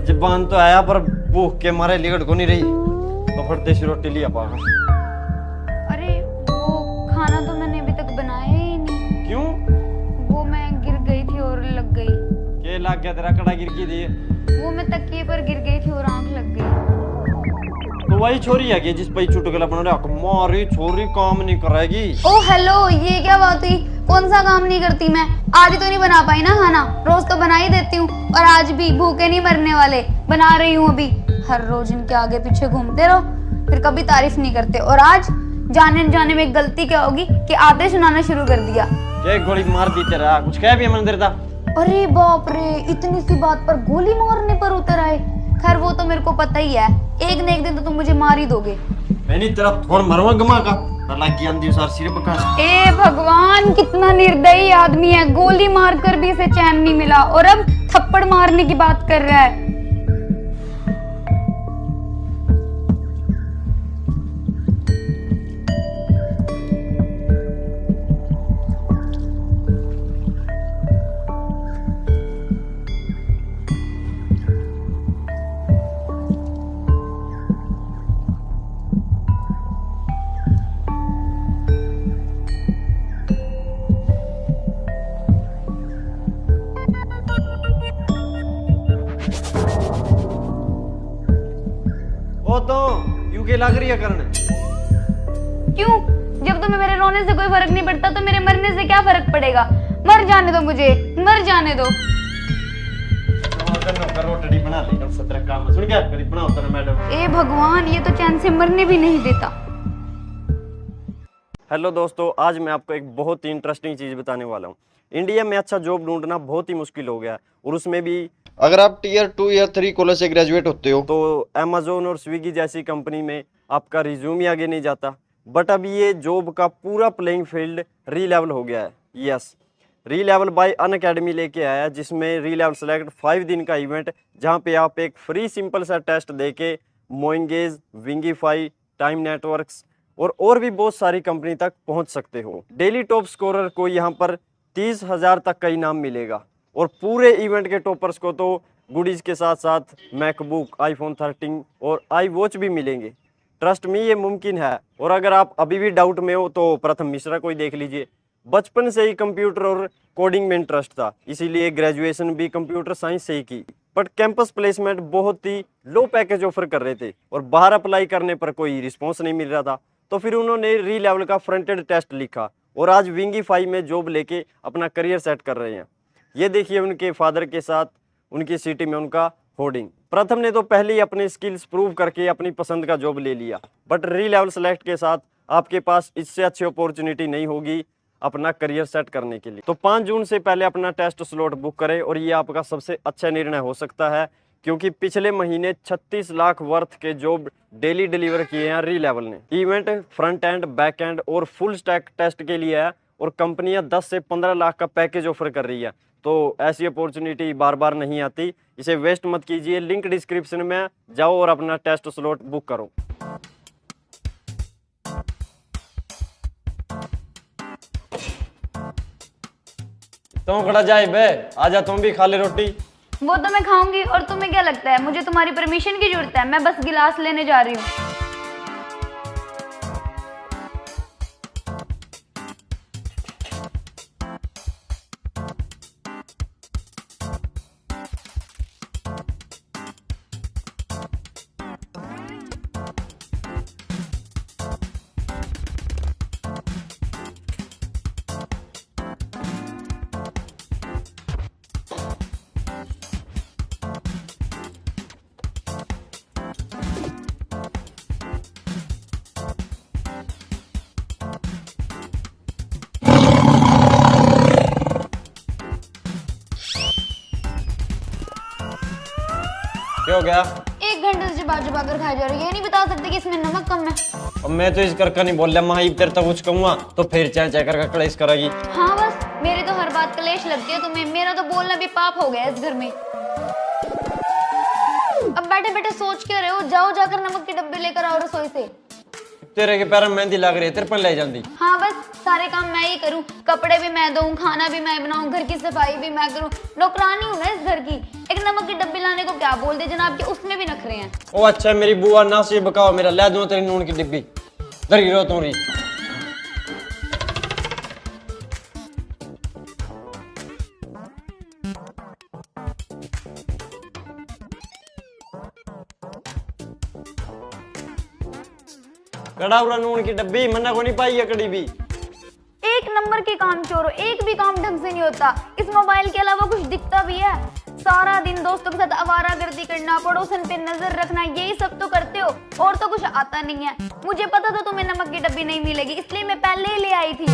जबान तो आया पर भूख के मारे लिगड़ को नहीं रही, तो फिर देसी रोटी लिया पाओ। अरे वो खाना तो मैंने अभी तक बनाया ही नहीं। क्यों? वो मैं गिर गई थी और लग गई। के लाग गया तेरा कड़ा गिर की थी? वो मैं तकिए पर गिर गई थी और आंख लग गई। तो वही छोरी है कि जिस पे चुटकुला बना रहा, मारी छोरी काम नहीं करेगी। ओ हेलो, ये क्या बात हुई? कौन सा काम नहीं करती मैं? आज ही तो नहीं बना पाई ना खाना, रोज तो बना ही देती हूँ। और आज भी भूखे नहीं मरने वाले, बना रही हूँ अभी। हर रोज इनके आगे पीछे घूमते रहो, फिर कभी तारीफ नहीं करते। और आज जाने अनजाने में गलती क्या होगी कि आते सुनाना शुरू कर दिया। क्या गोली मार दी तेरा? कुछ कह भी मंदिर था? अरे बाप रे, इतनी सी बात पर गोली मारने पर उतर आए। खैर वो तो मेरे को पता ही है, एक न एक दिन तो तुम मुझे मार ही दोगे। मैंने तेरा थोड़ मरवा गमा का लगी आंधी सार सिर बका। ए भगवान, कितना निर्दयी आदमी है, गोली मारकर भी इसे चैन नहीं मिला और अब थप्पड़ मारने की बात कर रहा है। ओ तो यूके लग रही है करने। क्यों? जब तुम्हें मेरे रोने से कोई फर्क नहीं पड़ता तो मेरे मरने से क्या फर्क पड़ेगा? मर जाने दो मुझे, मर जाने दो। रोटी बना ली कल 17 काम सुन क्या करी बनाओ तेरा मैडम। ए भगवान, ये तो चैन से मरने भी नहीं देता। हेलो दोस्तों, आज मैं आपको एक बहुत ही इंटरेस्टिंग चीज़ बताने वाला हूँ। इंडिया में अच्छा जॉब ढूंढना बहुत ही मुश्किल हो गया है, और उसमें भी अगर आप टीयर 2 या 3 कॉलेज से ग्रेजुएट होते हो तो अमेजोन और स्विगी जैसी कंपनी में आपका रिज्यूम ही आगे नहीं जाता। बट अब ये जॉब का पूरा प्लेइंग फील्ड री लेवल हो गया है। यस, री लेवल बाय अनअकैडमी लेके आया है, जिसमें री लेवल सेलेक्ट 5 दिन का इवेंट, जहाँ पे आप एक फ्री सिंपल सा टेस्ट देके मोइंगेज, विंगीफाई, टाइम नेटवर्क्स और भी बहुत सारी कंपनी तक पहुंच सकते हो। डेली टॉप स्कोरर को यहाँ पर 30,000 तक का इनाम मिलेगा, और पूरे इवेंट के टॉपर्स को तो गुडीज के साथ साथ मैकबुक, आईफोन 13 और आई वॉच भी मिलेंगे। ट्रस्ट मी, ये मुमकिन है। और अगर आप अभी भी डाउट में हो तो प्रथम मिश्रा को ही देख लीजिए। बचपन से ही कंप्यूटर और कोडिंग में इंटरेस्ट था, इसीलिए ग्रेजुएशन भी कंप्यूटर साइंस से ही की। बट कैंपस प्लेसमेंट बहुत ही लो पैकेज ऑफर कर रहे थे, और बाहर अप्लाई करने पर कोई रिस्पॉन्स नहीं मिल रहा था। तो फिर उन्होंने री लेवल का फ्रंटेड टेस्ट लिखा, और आज विंगीफाई में जॉब लेके अपना करियर सेट कर रहे हैं। ये देखिए उनके फादर के साथ उनकी सिटी में उनका होर्डिंग। प्रथम ने तो पहले ही अपने स्किल्स प्रूव करके अपनी पसंद का जॉब ले लिया, बट री लेवल सेलेक्ट के साथ आपके पास इससे अच्छी अपॉर्चुनिटी नहीं होगी अपना करियर सेट करने के लिए। तो 5 जून से पहले अपना टेस्ट स्लॉट बुक करें, और ये आपका सबसे अच्छा निर्णय हो सकता है, क्योंकि पिछले महीने 36 लाख वर्थ के जॉब डेली डिलीवर किए हैं री लेवल ने। Event front end, back and और फुल स्टैक टेस्ट के लिए है, और कंपनियां 10 से 15 लाख का पैकेज ऑफर कर रही है। तो ऐसी अपॉर्चुनिटी बार बार नहीं आती, इसे वेस्ट मत कीजिए। लिंक डिस्क्रिप्शन में जाओ और अपना टेस्ट स्लॉट बुक करो। तुम खड़ा जाए बे, आजा तुम भी खा ले रोटी। वो तो मैं खाऊंगी, और तुम्हें क्या लगता है मुझे तुम्हारी परमिशन की जरूरत है? मैं बस गिलास लेने जा रही हूँ। क्या हो गया? 1 घंटे से चबा चबा कर खाई जा रही है, ये नहीं बता सकते कि इसमें नमक कम है। अब मैं तो इस करके नहीं बोल रहा, महाईब तेरे तक कुछ कहूँगा तो फिर चाय चाय करके कलेश करेगी। हाँ बस, मेरे तो हर बात कलेश लगती है तुम्हें। मेरा तो बोलना भी पाप हो गया इस घर में। अब बैठे बैठे सोच क्या रहे हो? जाओ जाकर नमक के डब्बे लेकर आओ रसोई से। तेरे के पैर में मेहंदी लग रही है, तेरे पर ले जाती। हाँ बस, सारे काम मैं ही करूं, कपड़े भी मैं धोऊं, खाना भी मैं बनाऊं, घर की सफाई भी मैं करूं, नौकरानी हूं ना इस घर की। एक नमक की डब्बी लाने को क्या बोल दे जनाब के, उसमें भी नखरे हैं। ओ अच्छा मेरी बुआ ना से बकाओ, मेरा ले दूं तेरी नून की डिब्बी धर गिरो तोरी। कड़ा उड़ा नून की डब्बी मन्ना को नहीं पाई है कड़ी भी। एक नंबर के काम चोरो, एक भी काम ढंग से नहीं होता। इस मोबाइल के अलावा कुछ दिखता भी है? सारा दिन दोस्तों के साथ आवारागर्दी करना, पड़ोसन पे नजर रखना, यही सब तो करते हो और तो कुछ आता नहीं है। मुझे पता था तुम्हें नमक की डब्बी नहीं मिलेगी, इसलिए मैं पहले ही ले आई थी।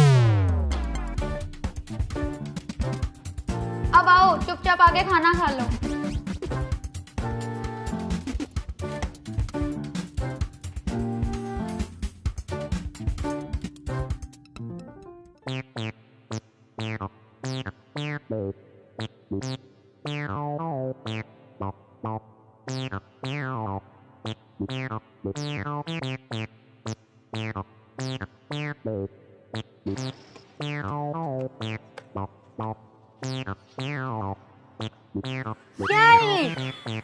अब आओ चुपचाप आके खाना खा लो। क्या है ये?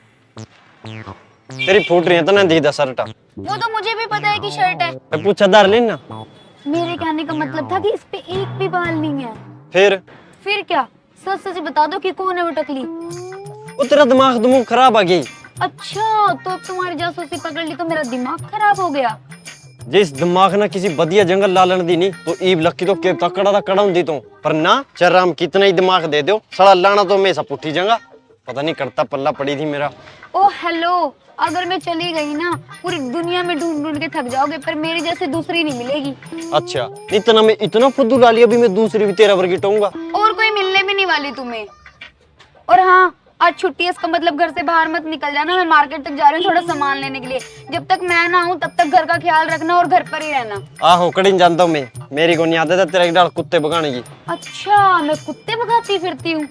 तेरी फूट रही है तो ना दीदा शर्ट। वो तो मुझे भी पता है कि शर्ट है। मैं पूछा दार लेना। मेरे कहने का मतलब था कि इस पे एक भी बाल नहीं है। फिर क्या? सच सच बता दो कि कौन है वो टकली? वो तेरा दिमाग खराब आ गई। अच्छा तो अब तुम्हारी जासूसी पकड़ ली तो मेरा दिमाग खराब हो गया। जिस दिमाग ना किसी बढ़िया जंगल लालन दी नहीं तो ईब लक्की तो के तकड़ा कड़ा दी तो पर ना चर्राम कितना ही दिमाग दे दो सड़ा लाना तो मैं सब पुठी जंगा पता नहीं करता पल्ला पड़ी थी मेरा। ओ हेलो, अगर मैं चली गई ना पूरी दुनिया में ढूंढ ढूंढ के थक जाओगे पर मेरे जैसे दूसरी नहीं मिलेगी। अच्छा इतना मैं इतना फुद्दू डाली अभी मैं दूसरी भी तेरा वर्गी टूंगा और कोई मिलने भी नहीं वाली तुम्हें। और हाँ आज छुट्टी है, इसका मतलब घर से बाहर मत निकल जाना। मैं मार्केट तक जा रही हूँ थोड़ा सामान लेने के लिए। जब तक मैं ना आऊँ तब तक घर का ख्याल रखना और घर पर ही रहना। आहो कड़ी जानता हूँ मैं, मेरी को नहीं आदत है तेरा एक डाल कुत्ते भगाने की। अच्छा मैं कुत्ते भगाती फिरती हूँ?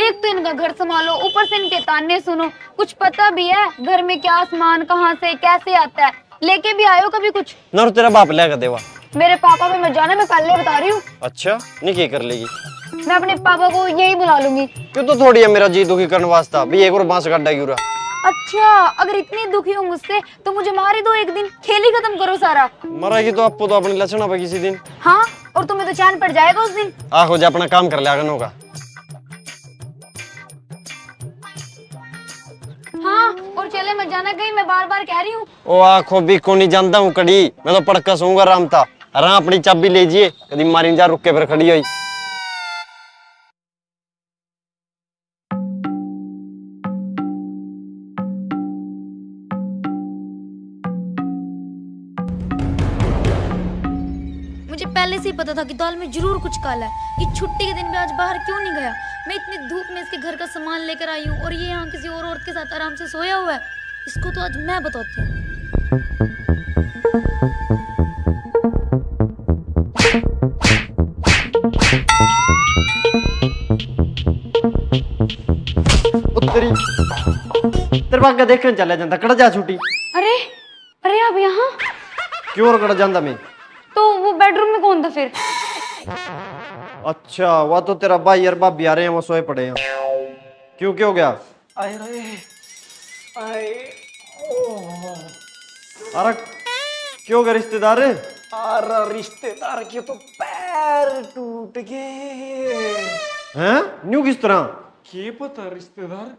एक तो इनका घर संभालो, ऊपर से इनके ताने सुनो। कुछ पता भी है घर में क्या सामान कहाँ से कैसे आता है? लेके भी आयो कभी कुछ? ना तेरा बाप लेगा देवा। मेरे पापा पे मत जाना, मैं पहले बता रही हूँ। अच्छा नहीं क्या कर लेगी? मैं अपने पापा को यही बुला लूंगी। क्यों तो थोड़ी है मेरा जी दुखी करने वास्ता भी एक और बांस गड्ढा गिरा। अच्छा अगर इतनी दुखी हो मुझसे तो मुझे मार ही दो एक दिन, खेल ही खत्म करो सारा। मरेगी तो आपको तो अपने लक्षण पे किसी दिन। हाँ और तुम्हें तो चैन पड़ जाएगा उस दिन। आहो जा अपना काम कर ले आगनों का। हाँ और चले मत जाना कहीं, मैं बार बार कह रही हूँ। ओ आखो भी को नहीं जानता हूँ कड़ी, मैं तो पड़का सोऊंगा आराम था। अरे अपनी चाबी लीजिए कभी मारी जा रुक के फिर खड़ी हुई। मुझे पहले से ही पता था कि दाल में जरूर कुछ काला है। ये छुट्टी के दिन भी आज बाहर क्यों नहीं गया? मैं इतनी धूप में इसके घर का सामान लेकर आई हूँ और ये यहाँ किसी और औरत के साथ आराम से सोया हुआ है। इसको तो आज मैं बताती हूँ। तेरे बाग का देखने चला जाता कड़ा जा छुट्टी। अरे अरे अब यहाँ क्यों कड़ा जाता मैं? तो वो बेडरूम में कौन था फिर? अच्छा वह तो तेरा भाई और भाभी आ रहे हैं, वो सोए पड़े हैं। क्यों क्या हो गया? आए रे आए अरे क्यों गए रिश्तेदार? अरे रिश्तेदार के तो पैर टूट गए हैं? न्यू किस तरह? के पता रिश्तेदार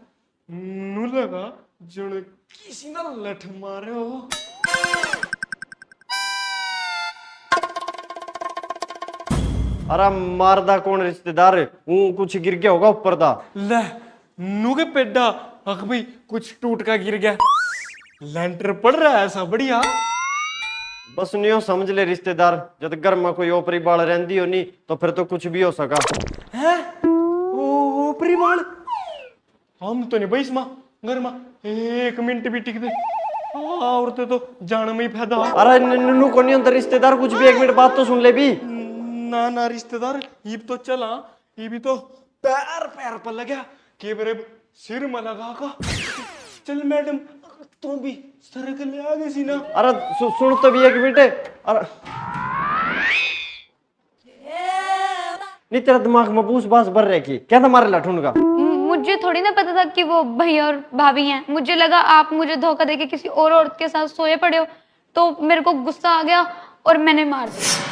नु लगा जण किसी ना लठ मारे हो। अरे मारदा कौन रिश्तेदार? कुछ गिर गया होगा ऊपर दा। ले नु के पेड्डा अख भाई कुछ टूट का गिर गया, लेंटर पड़ रहा है ऐसा बढ़िया। बस न्यू समझ ले रिश्तेदार, जब घर में कोई ओपरी बाल रहती हो नहीं तो फिर तो कुछ भी हो सका है। ओ परिवार हम तो नहीं भाई इसमा घर में एक मिनट भी टिक दे औरतें तो जाने में ही फायदा। अरे नु को नहीं अंदर रिश्तेदार, कुछ भी एक मिनट बात तो सुन ले भी। ना ना रिश्तेदार ये तो चला, ये भी तो पैर पैर पर लगा के मेरे सिर में लगा का। चल मैडम तू भी सर के ले आ गई सी ना। अरे सुन तो भी एक मिनट। अरे नहीं तेरा दिमाग मबूस बास भर रहे की क्या था मारे लठुन का। मुझे थोड़ी ना पता था कि वो भैया और भाभी हैं। मुझे लगा आप मुझे धोखा देके किसी और औरत के साथ सोए पड़े हो, तो मेरे को गुस्सा आ गया और मैंने मार दिया।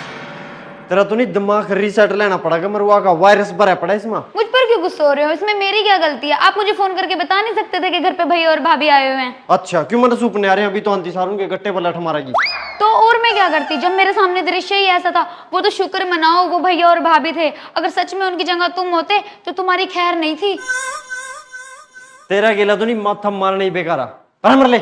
तेरा तो नहीं दिमाग रीसेट लेना पड़ेगा, मरुआ का वायरस भरा पड़ा इसमें। मुझ पर क्यों गुस्सा हो रहे हो? इसमें मेरी क्या गलती है? आप मुझे फोन करके बता नहीं सकते थे कि घर पे भैया और भाभी आए हुए हैं? अच्छा क्यों मतलब सूपने आ रहे हैं? अभी तो अंती सारून के गट्टे पर लठ मारेगी। तो और मैं क्या करती जब मेरे सामने दृश्य ही ऐसा था। वो तो शुक्र मनाओ वो भैया और भाभी थे, अगर सच में उनकी जगह तुम होते तो तुम्हारी खैर नहीं थी। तेरा गेला तो नहीं माथा मारना ही बेकारा। अरे मर ले।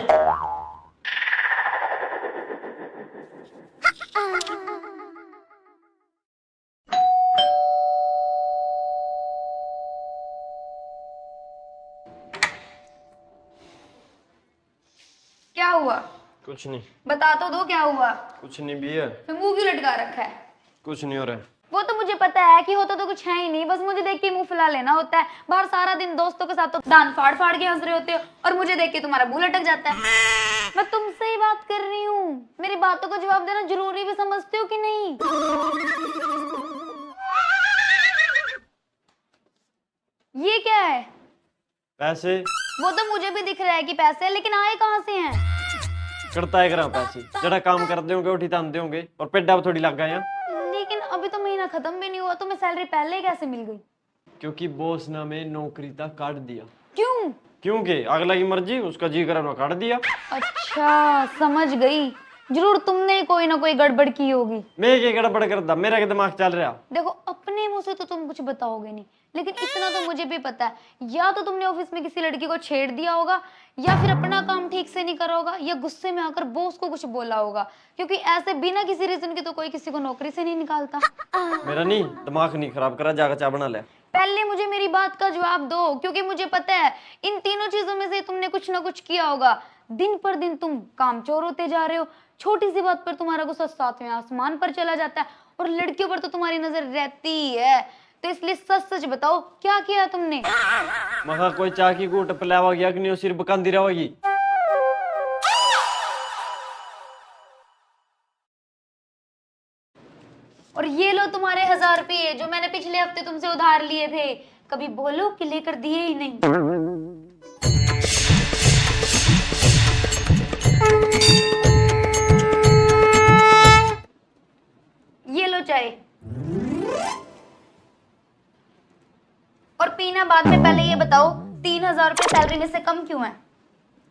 क्या हुआ? कुछ नहीं। बता तो दो क्या हुआ। कुछ नहीं भी है। फिर मुंह क्यों लटका रखा है? कुछ नहीं हो रहा है। वो तो मुझे पता है कि होता तो कुछ है ही नहीं, बस मुझे देख के मुंह फुला लेना होता है। बाहर सारा दिन दोस्तों के साथ तो दान फाड़ फाड़ के हंस रहे होते हो और मुझे देख के तुम्हारा मुंह लटक जाता है। मैं तुमसे ही बात कर रही हूँ, मेरी बातों का जवाब देना जरूरी भी समझते हो कि नहीं? ये क्या है? पैसे। वो तो मुझे भी दिख रहा है कि पैसे है, लेकिन आए कहाँ से हैं? करता है करा पैसे जरा काम करते होंगे उठी तानते होंगे और पेड्डा थोड़ी लग गए। लेकिन अभी तो महीना खत्म भी नहीं हुआ, तुम्हें सैलरी पहले ही कैसे मिल गई? क्योंकि बॉस ने हमें नौकरी तक काट दिया। क्यों? क्योंकि अगला की मर्जी, उसका जी करा ना काट दिया। अच्छा समझ गई, जरूर तुमने कोई ना कोई गड़बड़ की होगी। मैं क्या गड़बड़ करता, मेरा क्या दिमाग चल रहा। देखो अपने मुंह से तो तुम कुछ बताओगे नहीं, लेकिन इतना तो मुझे भी पता है, या तो तुमने ऑफिस में किसी लड़की को छेड़ दिया होगा, या फिर अपना काम ठीक से नहीं करा होगा, या गुस्से में आकर बॉस को कुछ बोला होगा, क्योंकि ऐसे बिना किसी रीजन के तो कोई किसी को नौकरी से नहीं निकालता। मेरा नहीं दिमाग नहीं खराब करा, जाकर चाय बना ले। पहले मुझे मेरी बात का जवाब दो, क्योंकि मुझे पता है इन तीनों चीजों में से तुमने कुछ ना कुछ किया होगा। दिन पर दिन तुम कामचोर होते जा रहे हो, छोटी सी बात पर तुम्हारा गुस्सा सातवें आसमान पर चला जाता है, और लड़कियों पर तो तुम्हारी नजर रहती है। तो इसलिए सच सच बताओ क्या किया तुमने? मगा कोई चाय की घूंट पिलावा गया कि नहीं, सिर बकांदी रहेगी। और ये लो तुम्हारे 1000 रुपये जो मैंने पिछले हफ्ते तुमसे उधार लिए थे, कभी बोलो कि लेकर दिए ही नहीं। ये लो चाय, और पीना बाद में। पहले ये बताओ 3000 रुपये सैलरी में से कम क्यों है?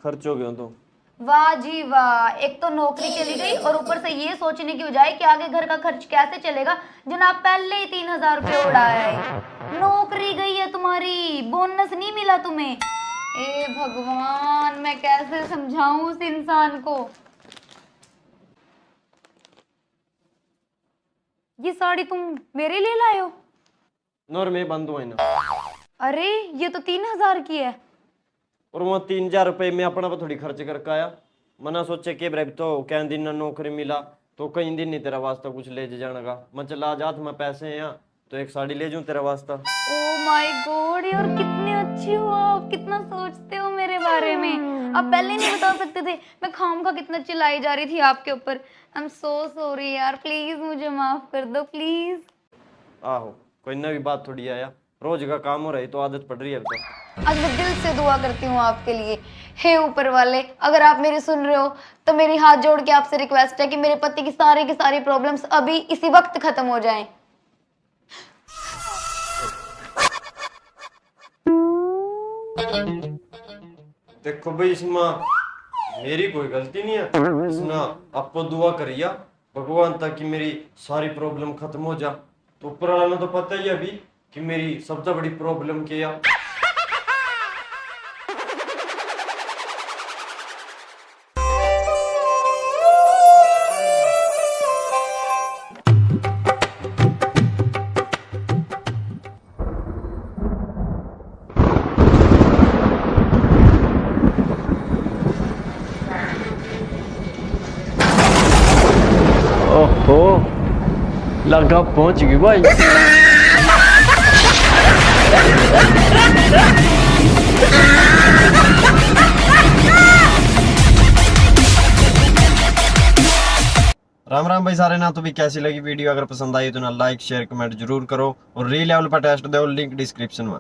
खर्च हो गया तो। वाह जी वाह, एक तो नौकरी चली गई और ऊपर से ये सोचने की बजाय कि आगे घर का खर्च कैसे चलेगा, जनाब पहले ही 3000 रुपये उड़ाया है। नौकरी गई है तुम्हारी, बोनस नहीं मिला तुम्हें। ए भगवान, मैं कैसे समझाऊं उस इंसान को। ये साड़ी तुम मेरे लिए लाए हो? नौर में बंद हुआ है ना। अरे ये तो 3000 की है। और वो 3000 रुपये में अपना पर थोड़ी खर्च करके आया। मना सोचे के ब्रेब तो क्या दिन ना नौकरी मिला तो कई दिन नहीं तेरा वास्ता कुछ ले जाने का। मैं चला जात मैं पैसे हैं यहाँ तो एक साड़ी ले जाऊं तेरा वास्ता। ओ माय गॉड यार, कितने अच्छे हो आप, कितना सोचते हो मेरे बारे में। आप पहले नहीं बता सकते थे? मैं खामखा कितना चिल्लाई जा रही थी आपके ऊपर। आई एम सो सॉरी यार, प्लीज मुझे माफ कर दो प्लीज। आहो कोई नई बात थोड़ी आया, रोज का काम हो रही तो आदत पड़ रही है। तो आज मैं दिल से दुआ करती हूँ आपके लिए। हे ऊपर वाले, अगर आप मेरी सुन रहे हो तो मेरी हाथ जोड़ के आपसे रिक्वेस्ट है कि मेरे पति की सारी प्रॉब्लम्स अभी इसी वक्त खत्म हो जाएं। देखो भाई इसमें मेरी कोई गलती नहीं है। इसने आपको दुआ करिया भगवान तक कि मेरी सारी प्रॉब्लम खत्म हो जा। तो ऊपर वाला ने तो पता ही है अभी कि मेरी सबसे बड़ी प्रॉब्लम क्या है। ओहो लगा पहुंच गई भाई। राम राम भाई सारे ना। तो भी कैसी लगी वीडियो? अगर पसंद आई तो ना लाइक शेयर कमेंट जरूर करो और री लेवल पर टेस्ट दो, लिंक डिस्क्रिप्शन में।